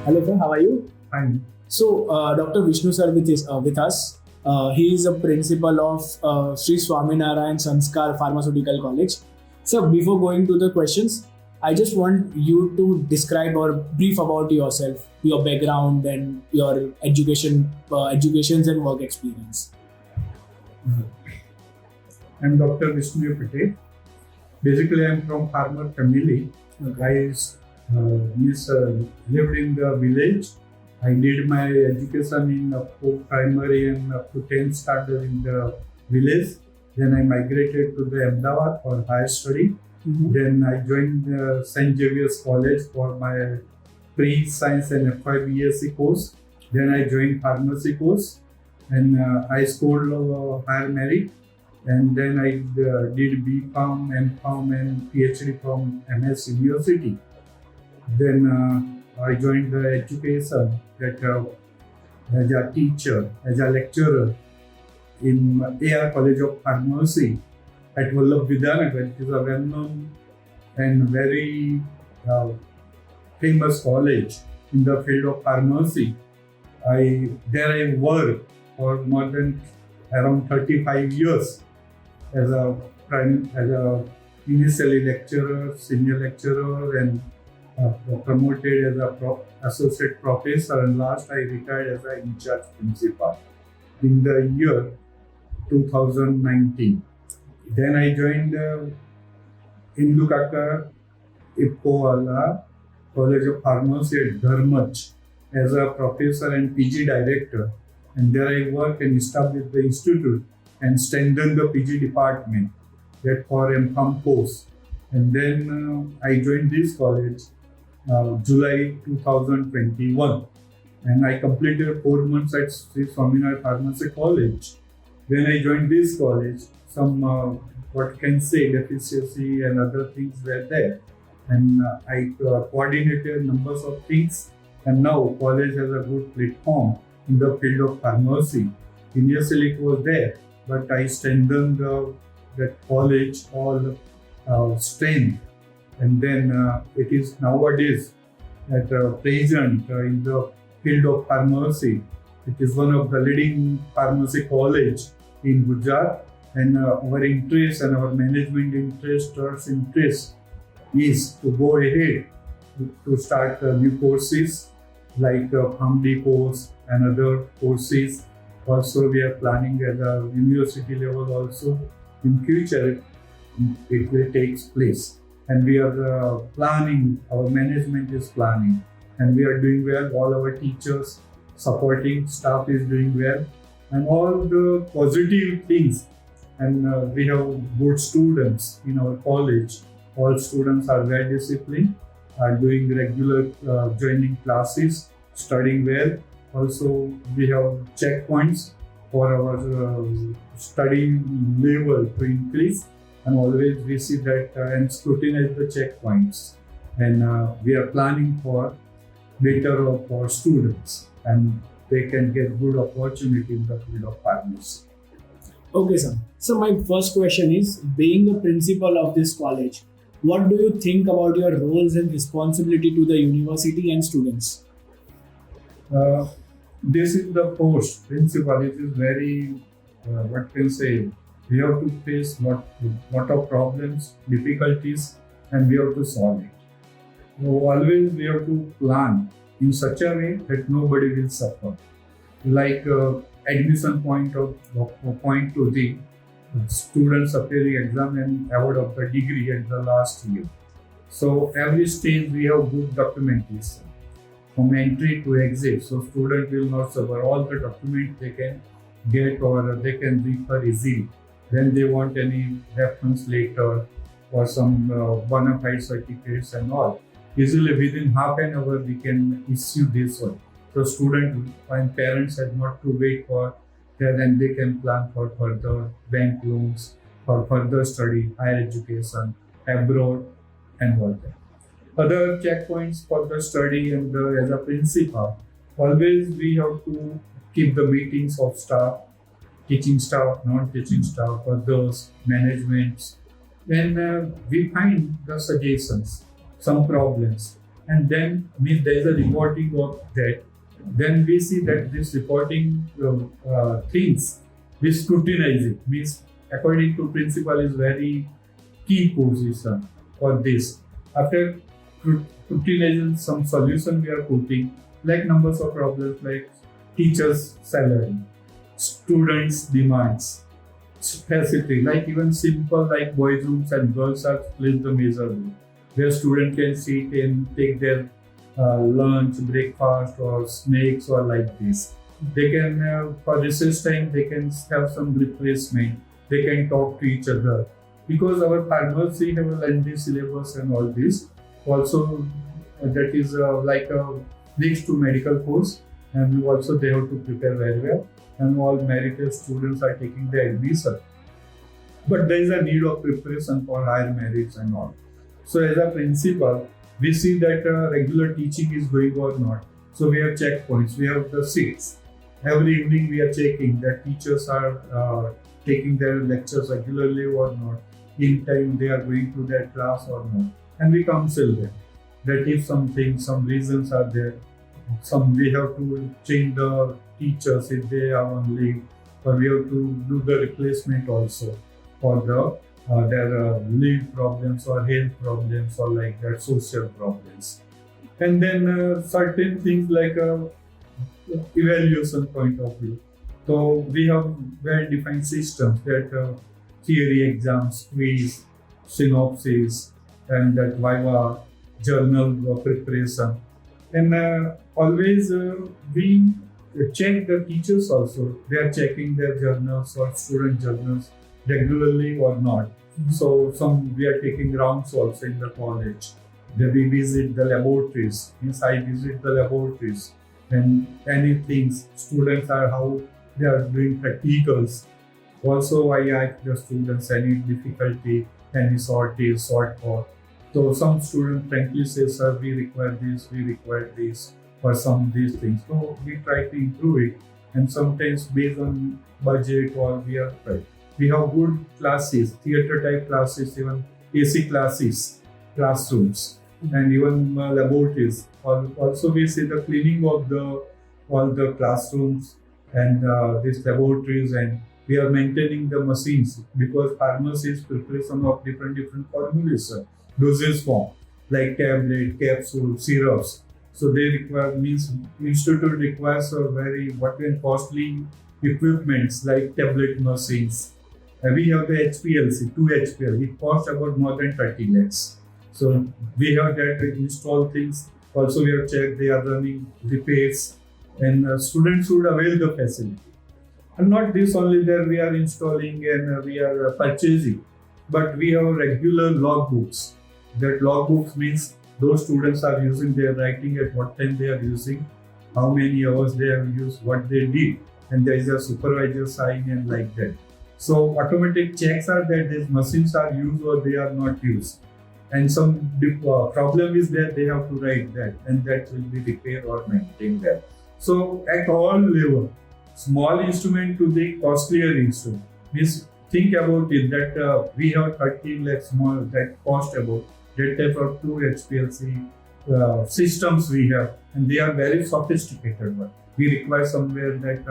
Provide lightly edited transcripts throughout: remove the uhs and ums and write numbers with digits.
Hello, sir. How are you? Fine. So, Dr. Vishnu sir with us. He is a principal of Sri Swaminarayan Sanskar Pharmaceutical College. So, before going to the questions, I just want you to describe or brief about yourself, your background, and your educations and work experience. I'm Dr. Vishnu Patel. Basically, I'm from farmer family. I lived in the village. I did my education in up to primary and up to 10th standard in the village. Then I migrated to the Ahmedabad for higher study. Then I joined St. Xavier's College for my pre-science and FY BSc course. Then I joined pharmacy course and I scored higher merit. And then I did B.Pharm, M.Pharm and PhD from MS University. Then I joined the education as a teacher, as a lecturer in AR College of Pharmacy at Vallabh Vidyanagar. It is a well-known and very famous college in the field of pharmacy. There I worked for more than around 35 years as a initially lecturer, senior lecturer, and promoted as a associate professor, and last I retired as an in-charge principal in the year 2019. Then I joined Hindu Kaka Ipkowala College of Pharmacy at Dharmach as a professor and PG director, and there I worked and established the institute and strengthened the PG department that for M.Pharm course. And then I joined this college July 2021, and I completed 4 months at Sri Swaminarayan Pharmacy College. When I joined this college, some what can say deficiency and other things were there, and I coordinated numbers of things, and now college has a good platform in the field of pharmacy. Initially it was there, but I strengthened that college all strength, and then it is nowadays at present in the field of pharmacy. It is one of the leading pharmacy college in Gujarat, and our interest and our management interest, trust interest is to go ahead to start new courses like PharmD course and other courses. Also, we are planning at the university level also. In future, it will take place. And we are planning, our management is planning, and we are doing well. All our teachers, supporting staff is doing well, and all the positive things. And we have good students in our college. All students are well disciplined, are doing regular joining classes, studying well. Also, we have checkpoints for our study level to increase, and always we see that and scrutinize the checkpoints. And we are planning for better for students, and they can get good opportunity in the field of pharmacy. Okay, sir. So, my first question is, being a principal of this college, what do you think about your roles and responsibility to the university and students? This is the post principal. It is very, what can say, we have to face lot of problems, difficulties, and we have to solve it. So always we have to plan in such a way that nobody will suffer. Like admission point to the students appearing exam and award of the degree at the last year. So every stage we have good documentation from entry to exit. So student will not suffer. All the documents they can get or they can refer easily. Then they want any reference letter or some bona fide certificates and all. Easily within half an hour we can issue this one. So student and parents have not to wait for that, and they can plan for further bank loans, for further study, higher education, abroad, and all that. Other checkpoints for the study and as a principal, always we have to keep the meetings of staff, teaching staff, non-teaching staff, others, managements. When we find the suggestions, some problems, and then means there is a reporting of that. Then we see that this reporting things we scrutinize it, means according to principal is very key position for this. After scrutinizing some solution we are putting, like numbers of problems like teachers salary, students demands, facility, like even simple like boys rooms and girls are placed the major role, where student can sit and take their lunch, breakfast or snacks or like this. They can for recess time they can have some refreshment. They can talk to each other because our pharmacy have a lengthy syllabus and all this. Also, that is like a next to medical course, and also they have to prepare very well. And all merited students are taking the admission. But there is a need of preparation for higher merits and all. So as a principal, we see that regular teaching is going or not. So we have checkpoints, we have the seats. Every evening we are checking that teachers are taking their lectures regularly or not. In time they are going to their class or not. And we counsel them that if some reasons are there, we have to change the teachers if they are on leave, or we have to do the replacement also for their leave problems or health problems or like that social problems. And then certain things like evaluation point of view. So we have well-defined systems that theory exams, quiz, synopsis, and that Viva journal preparation. And always we check the teachers also. They are checking their journals or student journals regularly or not. So we are taking rounds also in the college. Then we visit the laboratories. Means I visit the laboratories and any things students are how they are doing practicals. Also I ask the students any difficulty, any short code. So some students frankly say, sir, we require this for some these things. So we try to improve it, and sometimes based on budget or we have good classes, theater type classes, even AC classes, classrooms, and even laboratories. Also we see the cleaning of all the classrooms and these laboratories, and we are maintaining the machines because pharmacy is preparation of different formulation, dosage form like tablet, capsule, syrups. So they require means institute requires a very costly equipments like tablet machines. And we have the HPLC, 2 HPL. It costs about more than 30 lakhs. So we have that to install things. Also we have checked they are running repairs, and students should avail the facility. And not this only that we are installing and we are purchasing, but we have regular logbooks. That logbooks means those students are using, they are writing at what time they are using, how many hours they have used, what they did, and there is a supervisor sign and like that. So automatic checks are that these machines are used or they are not used. And some problem is that they have to write that, and that will be repaired or maintained there. So at all level, small instrument to the costlier instrument. Means think about it that we have 30 lakh small that cost about that type of 2 HPLC systems we have, and they are very sophisticated one. We require somewhere that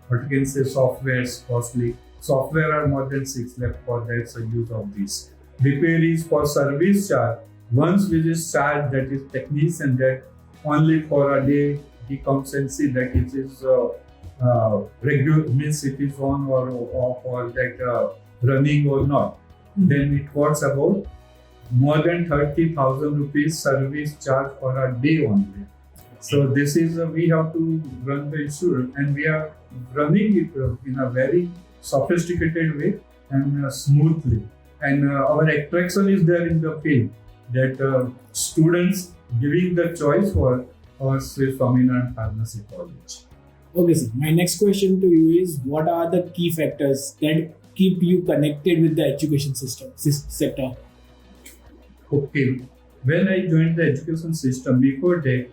what you can say software is costly. Software are more than 6 lakh for that so use of this. Repair is for service charge. Once we just charge that is technician that only for a day decompetency that it is regular means it is on or off or that running or not. Then it costs about more than 30,000 rupees service charge for a day only. So this is we have to run the insurance, and we are running it in a very sophisticated way and smoothly. And our attraction is there in the field that students giving the choice for our Sri Swaminarayan Pharmacy College. Okay, sir. My next question to you is: what are the key factors that keep you connected with the education sector? Okay, when I joined the education system, before that,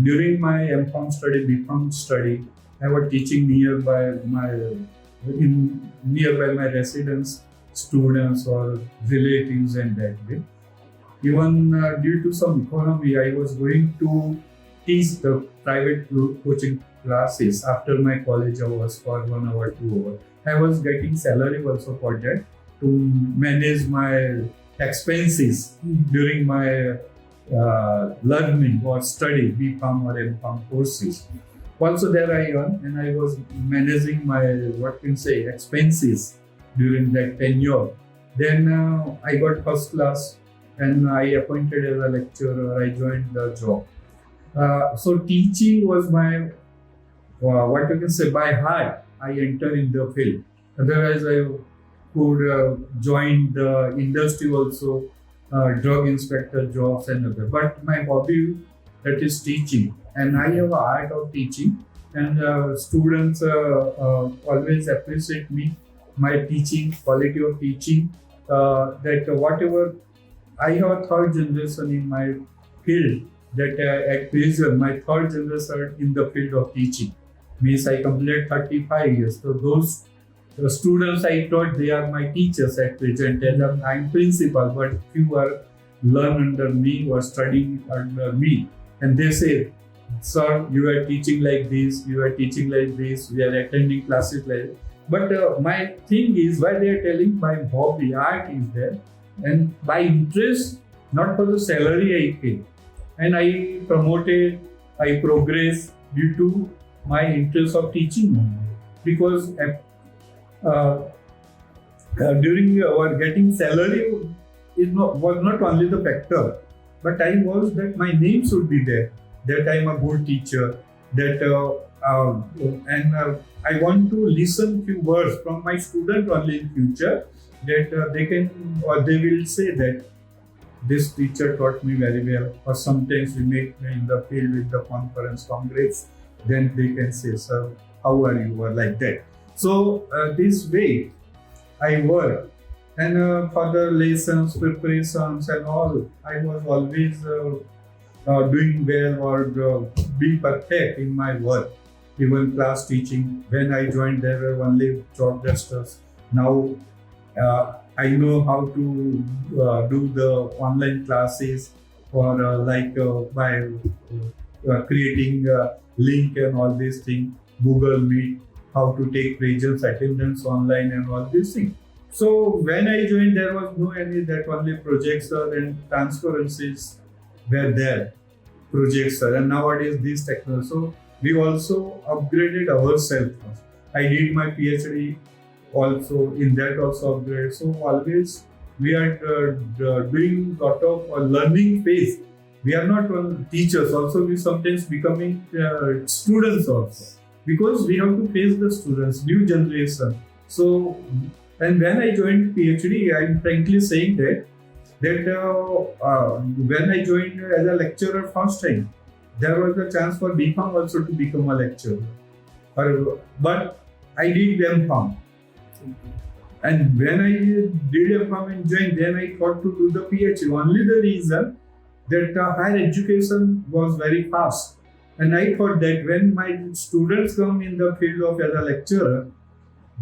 during my M.Pharm study, B.Pharm study, I was teaching nearby my residents, students or relatives and that way. Even due to some economy, I was going to teach the private coaching classes after my college hours for 1 hour, 2 hours. I was getting salary also for that to manage my expenses during my learning or study, BPharm or MPharm courses. Also there I earned and I was managing my, what can say, expenses during that tenure. Then I got first class and I appointed as a lecturer. I joined the job. So teaching was my, what you can say, by heart. I entered in the field. Otherwise, I could join the industry also, drug inspector jobs and other. But my hobby, that is teaching, and I have a art of teaching. And students always appreciate me, my teaching, quality of teaching. That whatever I have a third generation in my field. That at present, my third generation in the field of teaching means I completed 35 years. So those the students I taught, they are my teachers at present. And I'm principal, but few are learn under me or studying under me. And they say, sir, you are teaching like this, you are teaching like this, we are attending classes like this. But my thing is, why they are telling my hobby, art is there. And by interest, not for the salary I pay. And I promoted, I progress due to my interest of teaching. Because during our getting salary was not only the factor, but I was that my name should be there, that I am a good teacher, that I want to listen few words from my student only in future, that they can or they will say that this teacher taught me very well. Or sometimes we meet in the field with the congress, then they can say, sir, how are you, or like that. So this way I work, and for the lessons, preparations and all, I was always doing well or being perfect in my work. Even class teaching, when I joined there were only chalk dusters. Now I know how to do the online classes or by creating link and all these things, Google Meet, how to take presence, attendance online and all these things. So when I joined, there was no any that only projector and transparencies were there, projector, and nowadays these technology. So we also upgraded ourselves. I did my PhD also in that also upgrade. So always we are doing lot of learning phase. We are not teachers. Also we sometimes becoming students also, because we have to face the students, new generation. So, and when I joined PhD, I'm frankly saying that when I joined as a lecturer first time, there was a chance for BPharm also to become a lecturer. But I did MPharm. And when I did MPharm and joined, then I thought to do the PhD. Only the reason that higher education was very fast. And I thought that when my students come in the field of as a lecturer,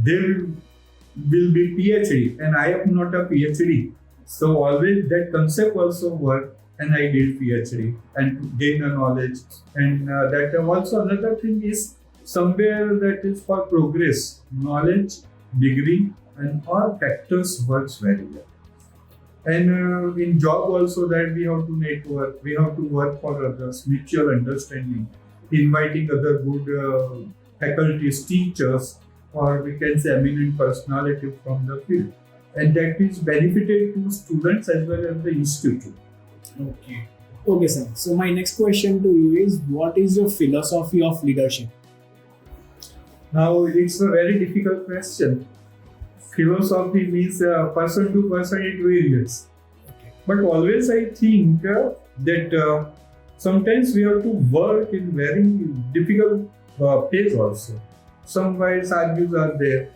they will be PhD, and I am not a PhD. So always that concept also worked, and I did PhD and gain a knowledge. And that also another thing is somewhere that is for progress, knowledge, degree, and all factors works very well. And in job also that we have to network, we have to work for others, mutual understanding, inviting other good faculties, teachers, or we can say eminent personality from the field. And that is benefited to students as well as the institute. Okay. Okay, sir. So my next question to you is, what is your philosophy of leadership? Now it's a very difficult question. Philosophy means person to person it varies. Okay. But always I think that sometimes we have to work in very difficult phase also. Sometimes argues are there.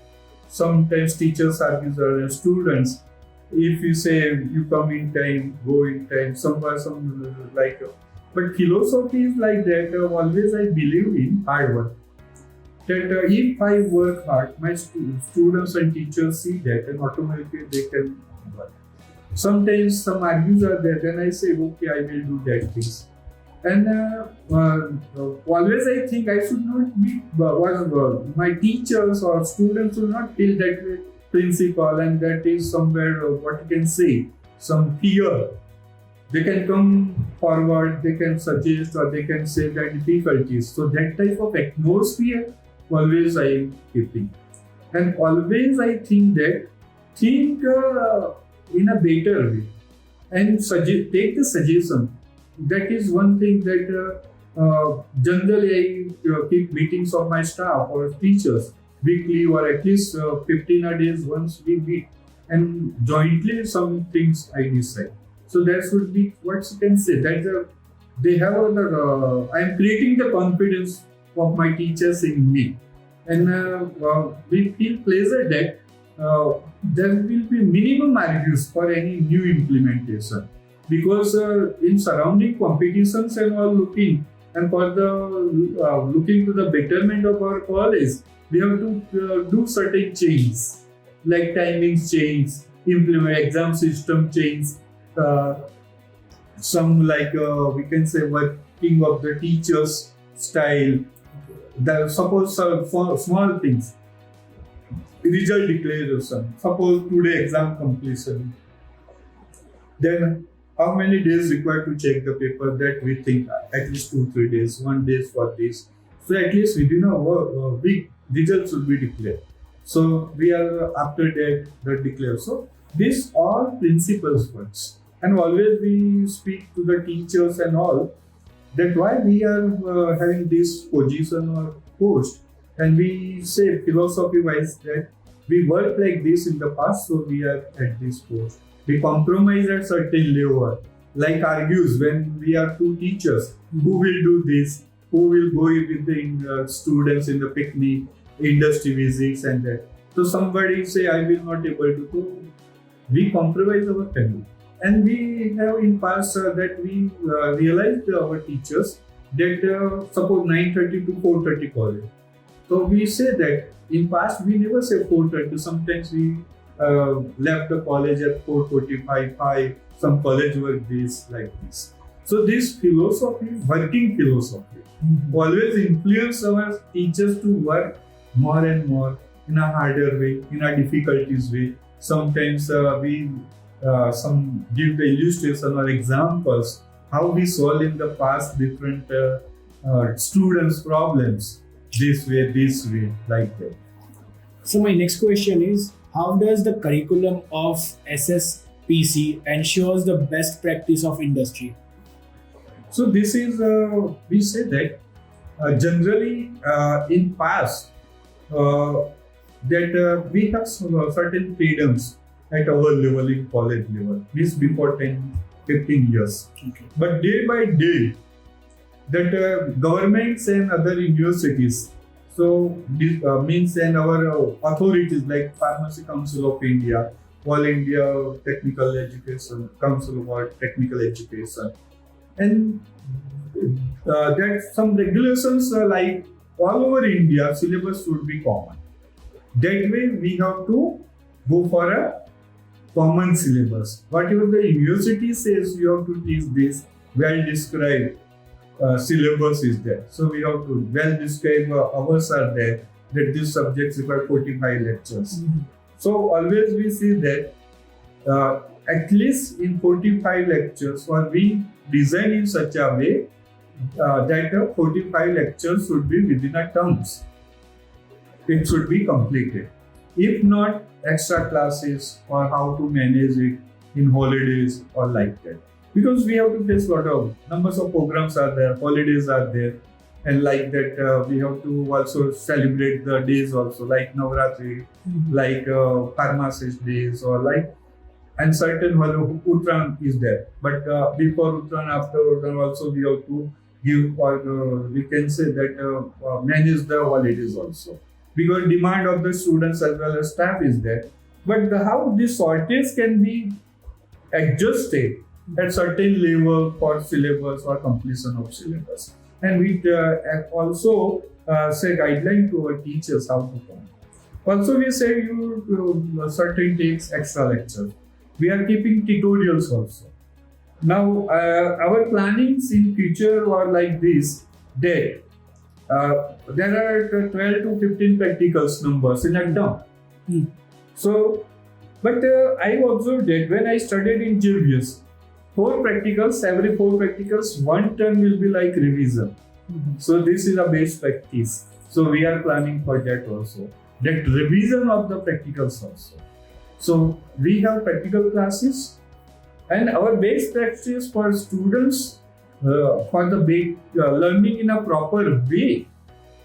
Sometimes teachers argues are there. Students, if you say you come in time, go in time, some like. But philosophy is like that. Always I believe in hard work. That if I work hard, my students and teachers see that, and automatically they can work. Sometimes some argues are there, then I say, okay, I will do that things. And always I think I should not be, my teachers or students will not feel that way, principal, and that is somewhere, what you can say, some fear. They can come forward, they can suggest, or they can say their difficulties. So that type of atmosphere always I am keeping. And always I think that, think in a better way and take the suggestion. That is one thing that generally I keep meetings of my staff or teachers weekly, or at least 15 days once we meet, and jointly some things I decide. So that should be what you can say. That they have I am creating the confidence of my teachers in me, and we feel pleasure that there will be minimum argues for any new implementation, because in surrounding competitions and all looking, and for the looking to the betterment of our college, we have to do certain changes, like timings change, implement exam system change, some like we can say working of the teachers style. Suppose small things, result declaration, suppose today exam completion, then how many days required to check the paper? That we think at least 2-3 days, 1 day for this. So at least within a week, results will be declared. So we are after that the declare. So these all principles works, and always we speak to the teachers and all, that why we are having this position or post, and we say philosophy wise that we work like this in the past, so we are at this post. We compromise at certain level, like argues when we are two teachers, who will do this, who will go with the students in the picnic, industry visits, and that. So somebody say, I will not able to go. We compromise our family. And we have in past that we realized our teachers that suppose 9:30 to 4:30 college. So we say that in past we never say 4:30. Sometimes we left the college at 4:45, 5. Some college work this like this. So this philosophy, working philosophy, always influence our teachers to work more and more in a harder way, in a difficulties way. Sometimes we some give the illustration or examples how we solve in the past different students' problems this way, like that. So my next question is, how does the curriculum of SSPC ensures the best practice of industry? So this is we say that generally in past that we have certain freedoms at our level, in college level, means before 10-15 years. Okay. But day by day, that governments and other universities, so this means, and our authorities like Pharmacy Council of India, All India Technical Education Council for Technical Education, and that some regulations like all over India, syllabus should be common. That way we have to go for a common syllabus. Whatever the university says, you have to teach this well described syllabus is there. So we have to well describe hours are there, that these subjects require 45 lectures. Mm-hmm. So always we see that at least in 45 lectures, or we design in such a way that 45 lectures should be within a terms. It should be completed. If not, extra classes or how to manage it in holidays or like that. Because we have to face a lot of numbers of programs are there, holidays are there, and like that we have to also celebrate the days also, like Navratri, like Pharmacist days, or like, and certain Uttarayan is there. But before Uttarayan, after Uttarayan also we have to give, or we can say that manage the holidays also. Because demand of the students as well as staff is there. But how this shortage can be adjusted at certain level for syllabus or completion of syllabus. And we also say guideline to our teachers how to come. Also we say you certain takes extra lecture. We are keeping tutorials also. Now, our plannings in future are like this, that there are 12 to 15 practicals numbers in a term. Hmm. So, but I observed that when I studied in GBS, every four practicals, one term will be like revision. So this is a best practice. So we are planning for that also. That revision of the practicals also. So we have practical classes, and our best practice for students for the learning in a proper way.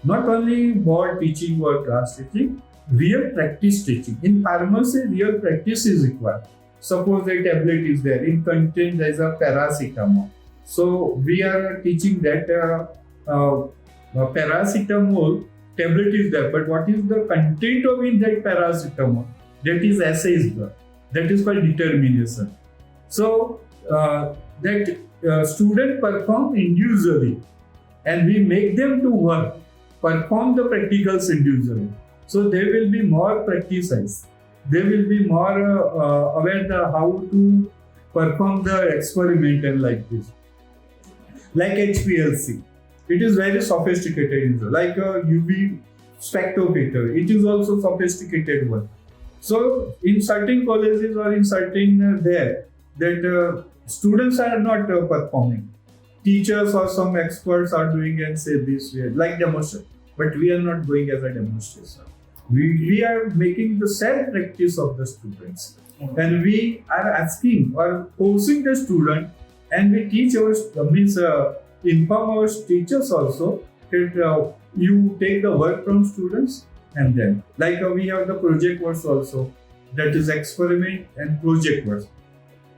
Not only board teaching or class teaching, real practice teaching. In pharmacy, real practice is required. Suppose a tablet is there, in content there is a paracetamol. So we are teaching that paracetamol tablet is there, but what is the content of in that paracetamol? That is essays there. That is called determination. So that student perform individually, and we make them to work, perform the practicals individually. So they will be more practiced. They will be more aware how to perform the experiment and like this. Like HPLC, it is very sophisticated. Like a UV spectrometer, it is also sophisticated one. So in certain colleges or in certain that students are not performing. Teachers or some experts are doing and say this way, like demonstration. But we are not going as a demonstration. We are making the self-practice of the students. And we are asking or forcing the student, and we teach our, inform our teachers also that you take the work from students, and then like we have the project works also, that is experiment and project works.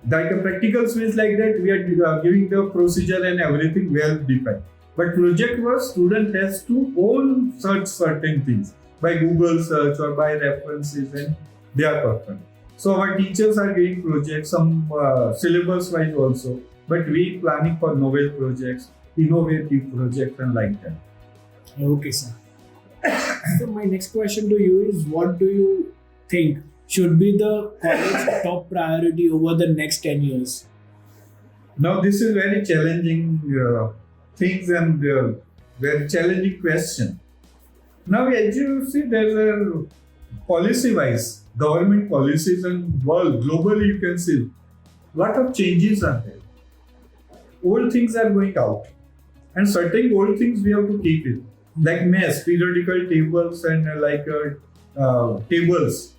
Like a practical means like that we are giving the procedure and everything well defined. But project work, student has to own search certain things by Google search or by references, and they are perfect. So our teachers are giving projects, some syllabus wise also, but we planning for novel projects, innovative projects, and like that. Okay, sir. So my next question to you is, what do you think should be the college top priority over the next 10 years? Now this is very challenging things and very challenging question. Now as you see, there's a policy-wise, government policies and world, globally you can see lot of changes are there. Old things are going out, and certain old things we have to keep it. Like maths, periodical tables and tables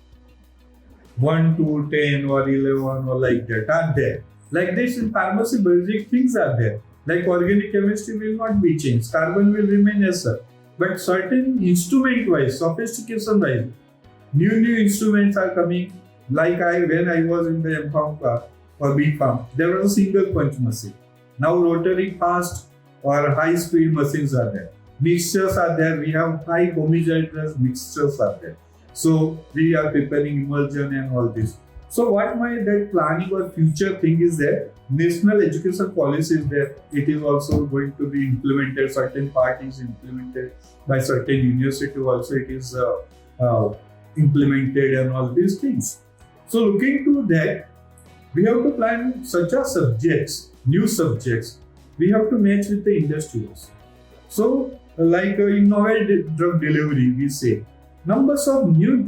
1 to 10 or 11 or like that are there. Like this in pharmacy, basic things are there. Like organic chemistry will not be changed. Carbon will remain as such. But certain instrument-wise, sophistication-wise, new instruments are coming. Like when I was in the M.Pharm class or B.Pharm, there was a single punch machine. Now rotary fast or high-speed machines are there. Mixtures are there. We have high homogeneous mixtures are there. So we are preparing emulsion and all this. So what my that planning or future thing is that national education policy is there. It is also going to be implemented. Certain part is implemented by certain university. Also it is implemented and all these things. So looking to that, we have to plan such as subjects, new subjects. We have to match with the industries. So like in novel drug delivery, we say numbers of new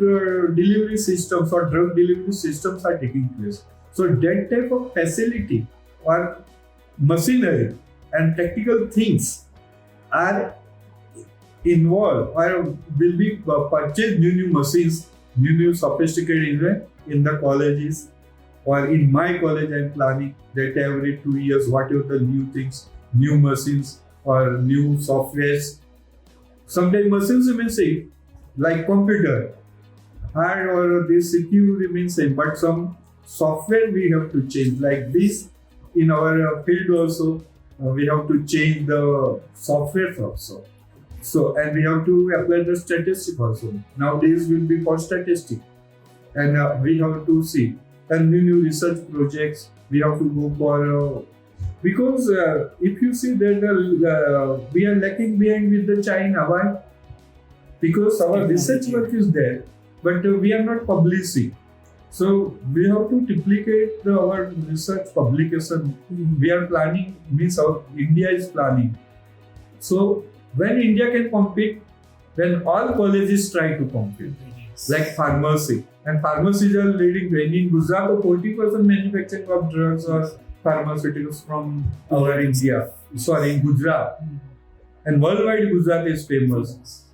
delivery systems or drug delivery systems are taking place. So that type of facility or machinery and technical things are involved or will be purchased new machines, new sophisticated in the colleges, or in my college I'm planning that every 2 years whatever the new things, new machines or new softwares. Sometimes machines remain same, like computer, hard or this CPU remains same, but some software we have to change. Like this in our field also, we have to change the software also. So and we have to apply the statistic also. Nowadays will be for statistic, and we have to see and new research projects. We have to go for because if you see that we are lacking behind with the China. Why? Because our research work is there, but we are not publishing. So we have to duplicate our research publication. We are planning, means our India is planning. So when India can compete, then all colleges try to compete. Like pharmacy. And pharmacies are leading. In Gujarat, 40% manufacturing of drugs or pharmaceuticals from our India. Sorry, in Gujarat. And worldwide, Gujarat is famous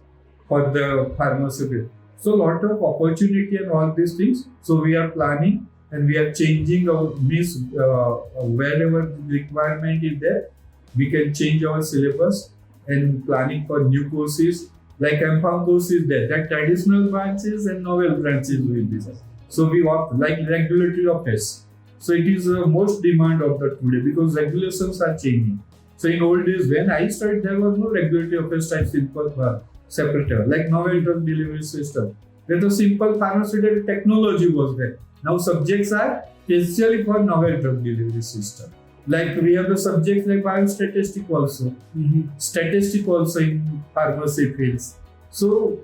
for the pharmaceutical. So lot of opportunity and all these things. So we are planning and we are changing our means wherever requirement is there, we can change our syllabus and planning for new courses. Like MPharm course is there, that traditional branches and novel branches will be there. So we want like regulatory affairs. So it is the most demand of the today because regulations are changing. So in old days when I studied, there was no regulatory affairs type simple separator like novel drug delivery system. There was simple pharmaceutical technology was there. Now subjects are essentially for novel drug delivery system. Like we have the subjects like biostatistic also, statistic also in pharmacy fields. So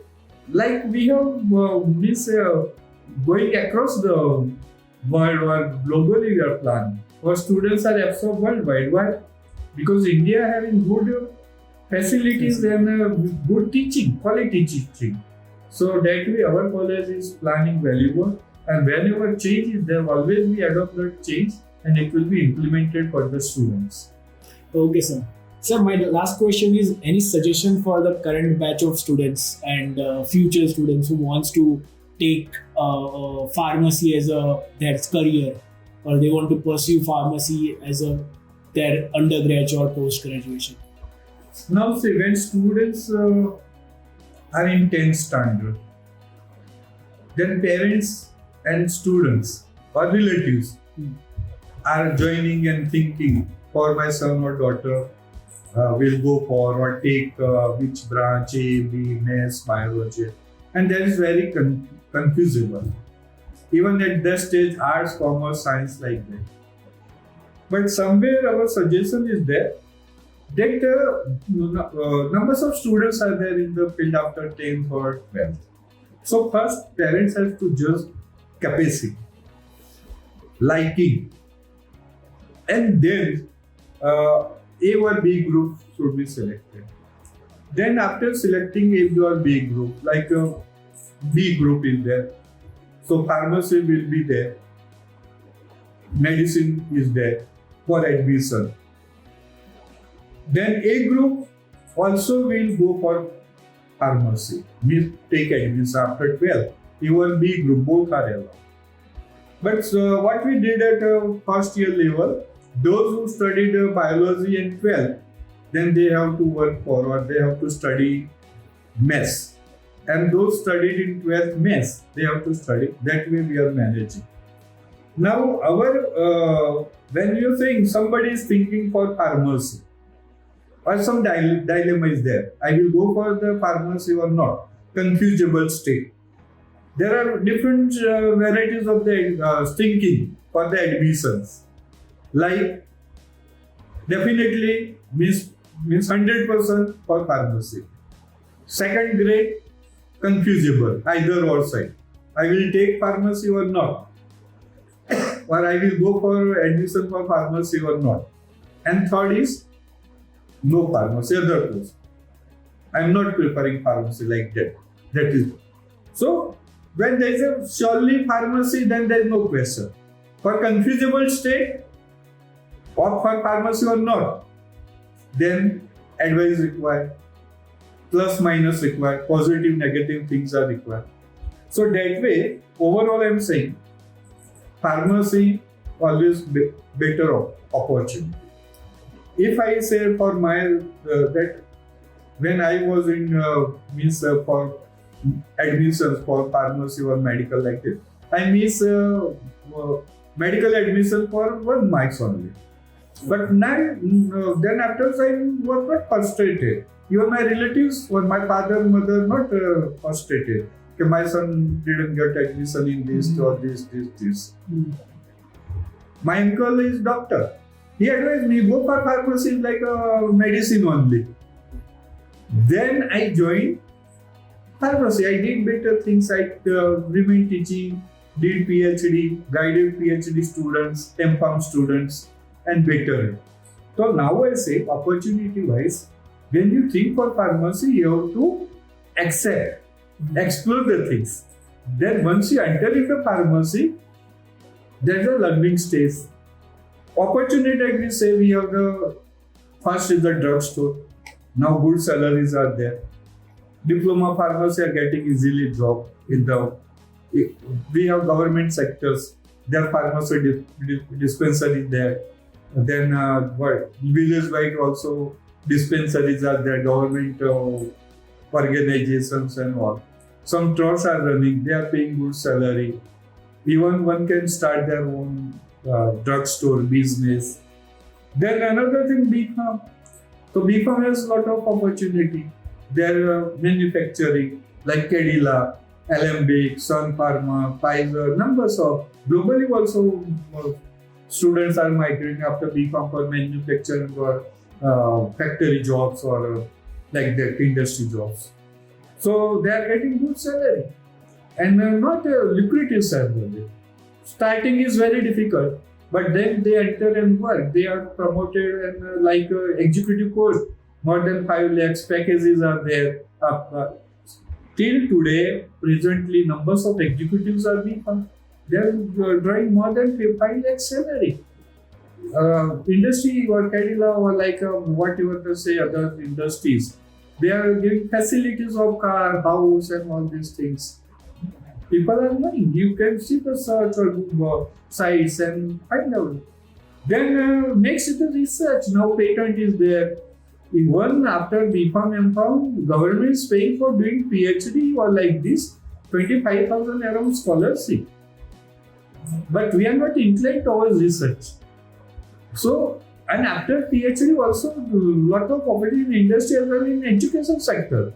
like we have going across the world or globally we are planning. Our students are absorbed worldwide. Why? Because India having good facilities and good teaching, quality teaching. So that way our college is planning valuable and whenever change is there, always we adopt that change and it will be implemented for the students. Okay, sir. Sir, my last question is: any suggestion for the current batch of students and future students who wants to take pharmacy as their career, or they want to pursue pharmacy as their undergraduate or post graduation? Now, see, when students are in 10th standard, then parents and students or relatives are joining and thinking for my son or daughter will go for or take which branch, A, B, Maths, Biology. And that is very confusable. Even at that stage, arts, commerce, science like that. But somewhere our suggestion is there that numbers of students are there in the field after 10th or 12th. So first, parents have to judge capacity, liking, and then A or B group should be selected. Then after selecting A or B group, like B group is there, so pharmacy will be there, medicine is there for admission. Then A group also will go for pharmacy, will take admission after 12. Even B group, both are allowed. But what we did at first year level, those who studied biology in 12th, then they have to work for or they have to study maths. And those studied in 12th maths, they have to study. That way we are managing. Now, when you're saying somebody is thinking for pharmacy, or some dilemma is there, I will go for the pharmacy or not, confusable state. There are different varieties of the thinking for the admissions. Like, definitely means 100% for pharmacy. Second grade, confusable, either or side. I will take pharmacy or not. Or I will go for admission for pharmacy or not. And third is, no pharmacy, other course. I am not preferring pharmacy like that. That is. So, when there is a surely pharmacy, then there is no question. For confusable state, opt for pharmacy or not, then advice required, plus minus required, positive, negative things are required. So that way, overall I am saying, pharmacy always better opportunity. If I say for my, that when I was in, for admissions for pharmacy or medical like this, I miss medical admission for 1 marks only. But now, then after I was not frustrated. Even my relatives or my father, mother not frustrated. Okay, my son didn't get admission in this or this. My uncle is doctor. He advised me go for pharmacy like medicine only. Then I joined pharmacy. I did better things. I remained teaching did PhD, guided PhD students, MPharm students, and better. So now I say, opportunity-wise, when you think for pharmacy, you have to accept, explore the things. Then once you enter into pharmacy, there's a learning stage. Opportunity, I will say, we have the first is the drugstore. Now good salaries are there. Diploma pharmacy are getting easily job in the. We have government sectors. There are pharmacy dispensaries there. Then village-wide also dispensaries are there. Government organizations and all. Some trusts are running. They are paying good salary. Even one can start their own drugstore business. Then another thing, BPharm. So BPharm has a lot of opportunity. There are manufacturing like Cadila, Alembic, Sun Pharma, Pfizer, numbers of. Globally also students are migrating after BPharm for manufacturing or factory jobs or like their industry jobs. So they are getting good salary and not a lucrative salary. Starting is very difficult, but then they enter and work. They are promoted and like executive course, more than 5 lakhs packages are there. Till today, presently, numbers of executives are being they are drawing more than 5 lakhs salary. Industry or Cadila or like what you want to say other industries, they are giving facilities of car, house and all these things. People are knowing. You can see the search or Google sites and find out. Then next is the research. Now patent is there. Even after BPharm, MPharm, government is paying for doing PhD or like this, 25,000 around scholarship. But we are not inclined towards research. So, and after PhD also, lot of opportunity in industry as well in education sector.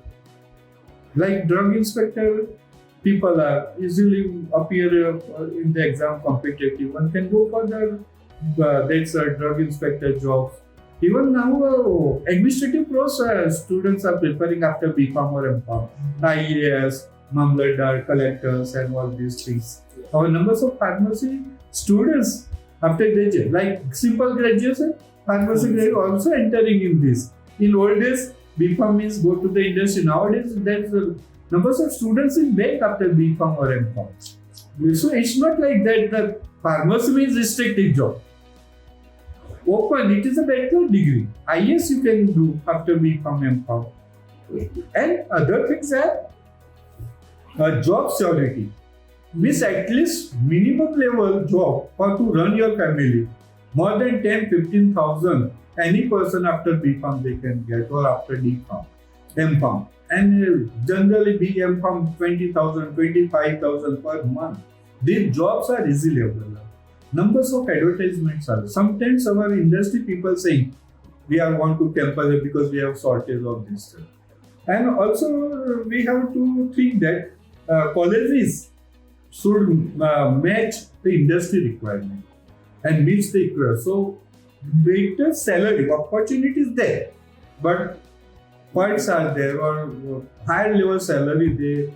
Like drug inspector, people are easily appear in the exam competitive. One can go for that's a drug inspector job. Even now, administrative process, students are preparing after BPharm or MPharm. IAS, Mamlatdar, collectors and all these things. Our numbers of pharmacy students after graduate, like simple graduation, pharmacy graduate also entering in this. In old days, BPharm means go to the industry. Nowadays, there's numbers of students in bank after BPharm or MPharm. So it's not like that the pharmacy means restricted job. Open, it is a bachelor degree. IS you can do after BPharm, MPharm. And other things are job security. Means at least minimum level job for to run your family. More than 10-15,000 any person after BPharm they can get or after DPharm, MPharm. And generally BPharm 20,000, 25,000 per month. These jobs are easily available. Numbers of advertisements are. Sometimes our industry people saying we are want to temper because we have shortage of this. And also we have to think that colleges should match the industry requirement and meets the requirement. So better salary opportunities there, but points are there or higher level salary they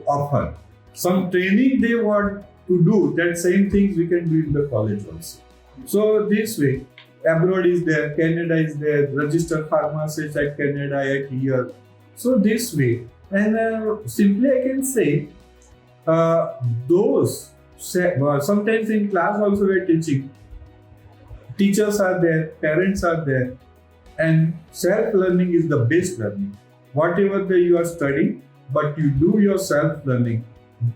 offer. Some training they want to do that same things we can do in the college also. So this way, abroad is there, Canada is there, registered pharmacists at Canada at here. So this way, and simply I can say those sometimes in class also we are teaching. Teachers are there, parents are there, and self-learning is the best learning. Whatever you are studying, but you do your self-learning.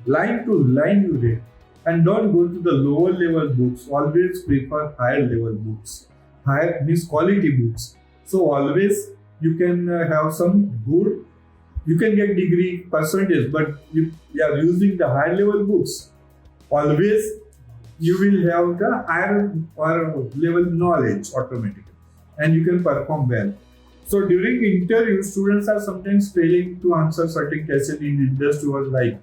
Line to line you read. And don't go to the lower level books. Always prefer higher level books. Higher means quality books. So always you can have some good, you can get degree percentage, but you are using the higher level books. Always you will have the higher or level knowledge automatically and you can perform well. So during interview, students are sometimes failing to answer certain questions in industry or like,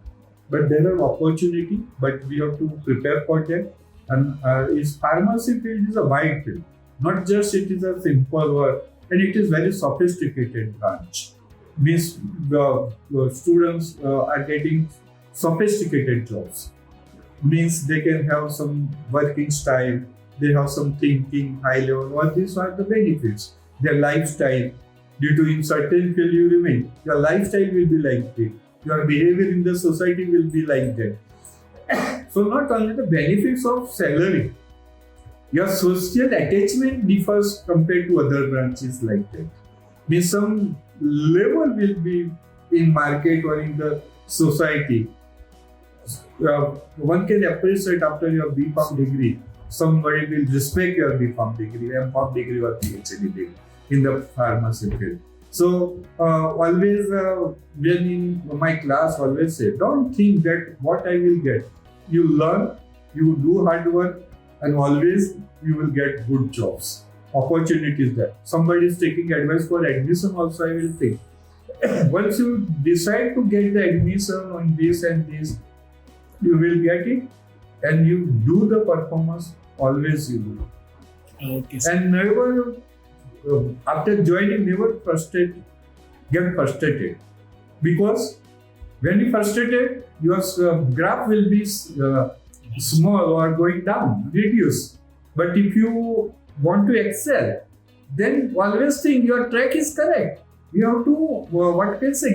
but there are opportunity, but we have to prepare for them. And is pharmacy field is a wide field, not just it is a simple work, and it is very sophisticated branch. Means the students are getting sophisticated jobs. means they can have some working style, they have some thinking, high level. All these are the benefits. Their lifestyle, due to in certain field you remain, your lifestyle will be like that. Your behavior in the society will be like that. So not only the benefits of salary, your social attachment differs compared to other branches like that. Means some level will be in market or in the society. One can appreciate after your B.Pharm degree, somebody will respect your B.Pharm degree, M.Pharm degree or PhD degree in the pharmacy field. So always when in my class always say, don't think that what I will get. You learn, you do hard work, and always you will get good jobs. Opportunities there. Somebody is taking advice for admission also, I will think. Once you decide to get the admission on this and this, you will get it, and you do the performance, always you will. Okay, sir. And never, after joining, never get frustrated. Because when you frustrated, your graph will be small or going down, reduce. But if you want to excel, then always think your track is correct. You have to,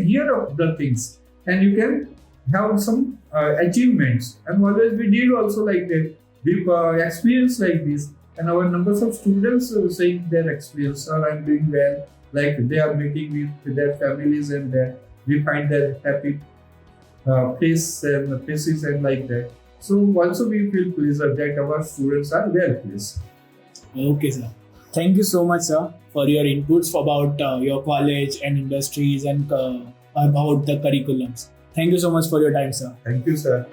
gear up the things, and you can have some achievements. And always we did also like that. We experience like this, and our numbers of students saying their experience, or I'm doing well, like they are meeting with their families, and we find their happy faces and like that. So also we feel pleased that our students are well pleased. Okay, sir. Thank you so much, sir, for your inputs about your college and industries and about the curriculums. Thank you so much for your time, sir. Thank you, sir.